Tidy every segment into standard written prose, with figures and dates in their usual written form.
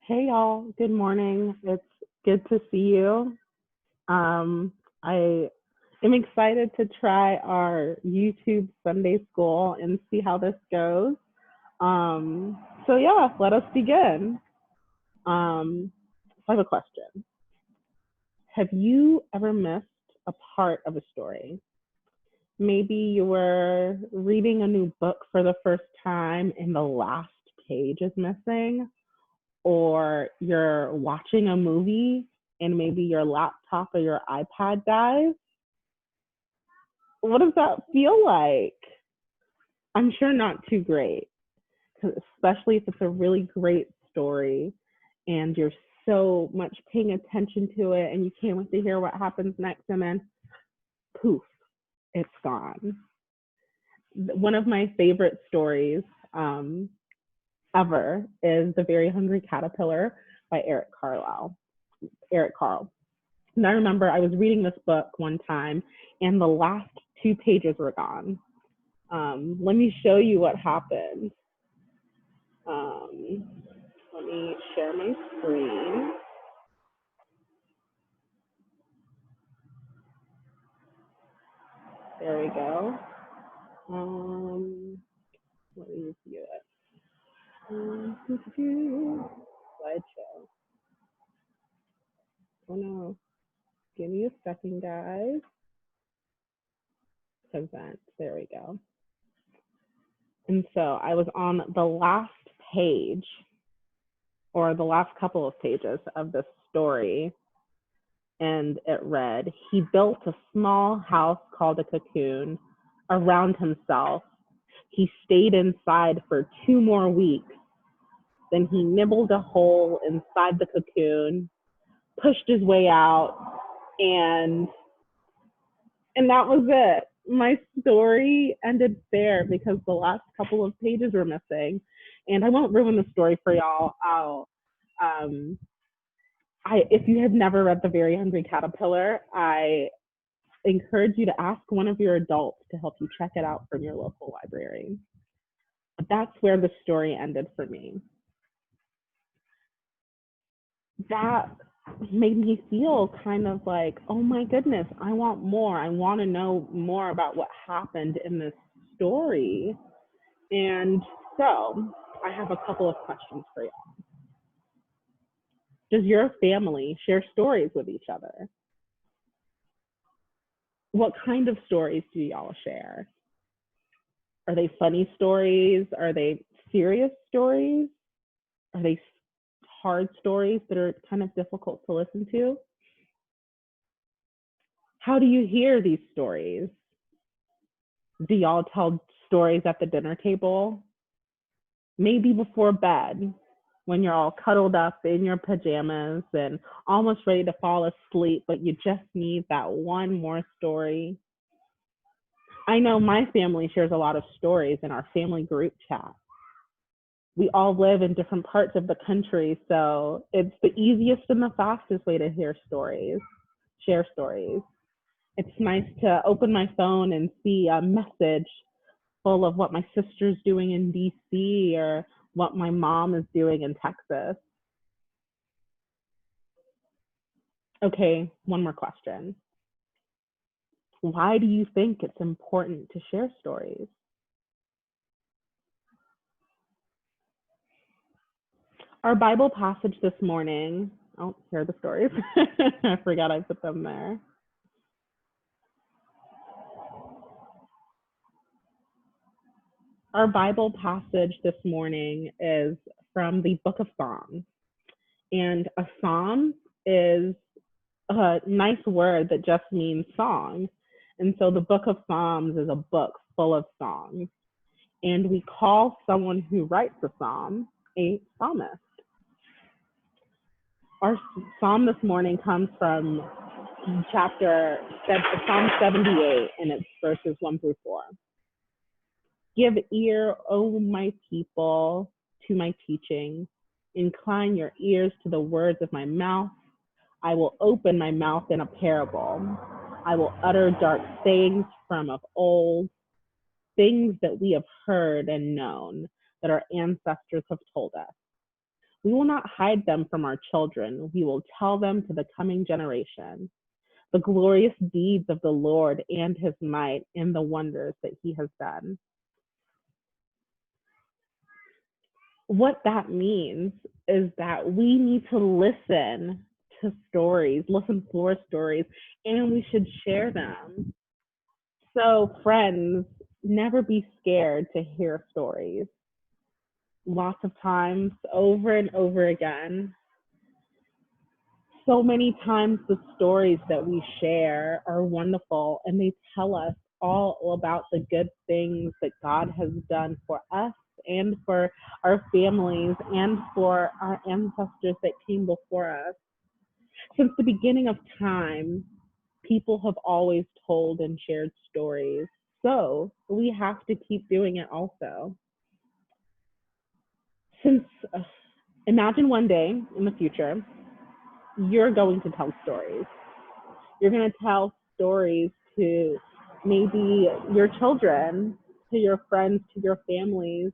Hey y'all, good morning. It's good to see you. I am excited to try our YouTube Sunday school and see how this goes. So yeah, let us begin. So I have a question. Have you ever missed a part of a story? Maybe you were reading a new book for the first time and the last page is missing, or you're watching a movie and maybe your laptop or your iPad dies. What does that feel like? I'm sure not too great, especially if it's a really great story and you're so much paying attention to it and you can't wait to hear what happens next, and then poof, it's gone. One of my favorite stories um, ever is The Very Hungry Caterpillar by Eric Carle. And I remember I was reading this book one time and the last two pages were gone. Let me show you what happened. Um, Let me share my screen. There we go. Let me view it. Slideshow. Oh no. Give me a second, guys. Event. There we go. And so I was on the last page, or the last couple of pages of this story, and it read, "He built a small house called a cocoon around himself. He stayed inside for 2 more weeks. Then he nibbled a hole inside the cocoon, pushed his way out, and that was it. My story ended there because the last couple of pages were missing. And I won't ruin the story for y'all. Um, if you have never read The Very Hungry Caterpillar, I encourage you to ask one of your adults to help you check it out from your local library. But that's where the story ended for me. That made me feel kind of like, oh my goodness, I want more. I want to know more about what happened in this story. And so I have a couple of questions for you. Does your family share stories with each other? What kind of stories do y'all share? Are they funny stories? Are they serious stories? Are they hard stories that are kind of difficult to listen to? How do you hear these stories? Do y'all tell stories at the dinner table? Maybe before bed, when you're all cuddled up in your pajamas and almost ready to fall asleep, but you just need that one more story. I know my family shares a lot of stories in our family group chat. We all live in different parts of the country, so it's the easiest and the fastest way to hear stories, share stories. It's nice to open my phone and see a message full of what my sister's doing in DC or what my mom is doing in Texas. Okay, one more question. Why do you think it's important to share stories? Our Bible passage this morning, oh, here are the stories. I forgot I put them there. Our Bible passage this morning is from the book of Psalms. And a psalm is a nice word that just means song. And so the book of Psalms is a book full of songs. And we call someone who writes a psalm a psalmist. Our psalm this morning comes from Psalm 78, and it's verses 1 through 4. Give ear, O my people, to my teaching. Incline your ears to the words of my mouth. I will open my mouth in a parable. I will utter dark sayings from of old, things that we have heard and known, that our ancestors have told us. We will not hide them from our children. We will tell them to the coming generation the glorious deeds of the Lord and his might and the wonders that he has done. What that means is that we need to listen to stories, listen for stories, and we should share them. So, friends, never be scared to hear stories. Lots of times, over and over again, so many times the stories that we share are wonderful and they tell us all about the good things that God has done for us and for our families and for our ancestors that came before us. Since the beginning of time, people have always told and shared stories. So we have to keep doing it also. Since imagine one day in the future, you're going to tell stories. You're going to tell stories to maybe your children, to your friends, to your families.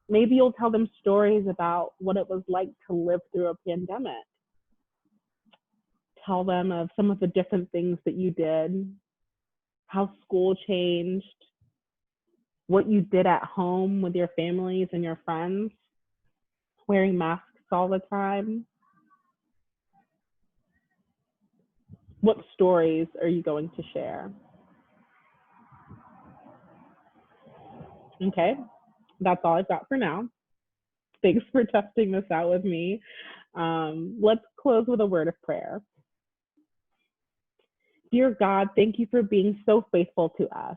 Maybe you'll tell them stories about what it was like to live through a pandemic. Tell them of some of the different things that you did, how school changed, what you did at home with your families and your friends, wearing masks all the time. What stories are you going to share? Okay, that's all I've got for now. Thanks for testing this out with me. Let's close with a word of prayer. Dear God, thank you for being so faithful to us.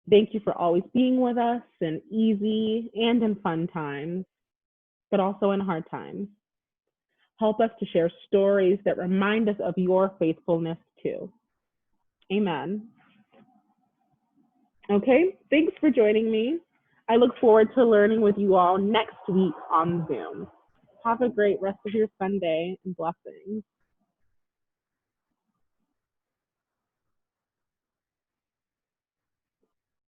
Thank you for always being with us in easy and in fun times, but also in hard times. Help us to share stories that remind us of your faithfulness too. Amen. Okay, thanks for joining me. I look forward to learning with you all next week on Zoom. Have a great rest of your Sunday and blessings.